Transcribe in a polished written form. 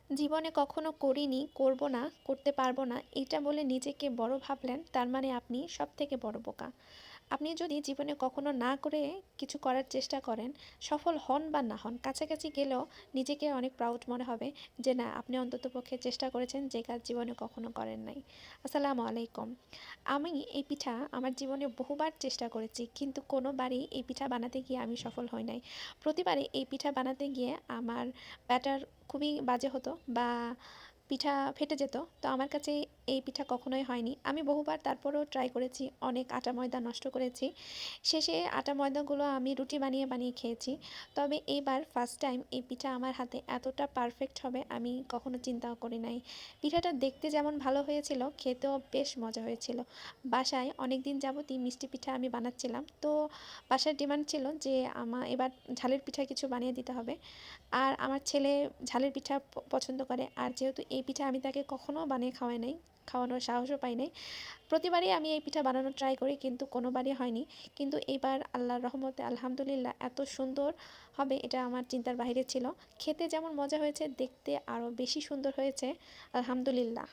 জীবনে কখনো করিনি, করব না, করতে পারবো না এটা বলে নিজেকে বড় ভাবলেন, তার মানে আপনি সবথেকে বড় বোকা। আপনি যদি জীবনে কখনো না করে কিছু করার চেষ্টা করেন, সফল হন বা না হন, কাছাকাছি গেলেও নিজেকে অনেক প্রাউড মনে হবে যে না, আপনি অন্ততপক্ষে চেষ্টা করেছেন যে কাজ জীবনে কখনো করেন নাই। আসসালামু আলাইকুম। আমি এই পিঠা আমার জীবনে বহুবার চেষ্টা করেছি, কিন্তু কোনোবারই এই পিঠা বানাতে গিয়ে আমি সফল হই নাই। প্রতিবারই এই পিঠা বানাতে গিয়ে আমার ব্যাটার খুবই বাজে হতো বা পিঠা ফেটে যেত। তো আমার কাছে এই পিঠা কখনোই হয়নি। আমি বহুবার তারপরেও ট্রাই করেছি, অনেক আটা ময়দা নষ্ট করেছি। শেষে আটা ময়দাগুলো আমি রুটি বানিয়ে বানিয়ে খেয়েছি। তবে এইবার ফার্স্ট টাইম এই পিঠা আমার হাতে এতটা পারফেক্ট হবে আমি কখনো চিন্তাও করি নাই। পিঠাটা দেখতে যেমন ভালো হয়েছিল, খেতেও বেশ মজা হয়েছিল। বাসায় অনেক দিন যাবতই মিষ্টি পিঠা আমি বানাচ্ছিলাম, তো বাসার ডিমান্ড ছিল যে এবার ঝালের পিঠা কিছু বানিয়ে দিতে হবে। আর আমার ছেলে ঝালের পিঠা পছন্দ করে, আর যেহেতু এই পিঠা আমি তাকে কখনো বানিয়ে খাওয়াই নাই, খাওয়ানোর সাহসও পাই নাই। প্রতিবারই আমি এই পিঠা বানানোর ট্রাই করি, কিন্তু কোনোবারই হয়নি। কিন্তু এবার আল্লাহর রহমতে আলহামদুলিল্লাহ এত সুন্দর হবে এটা আমার চিন্তার বাইরে ছিল। খেতে যেমন মজা হয়েছে, দেখতে আরও বেশি সুন্দর হয়েছে আলহামদুলিল্লাহ।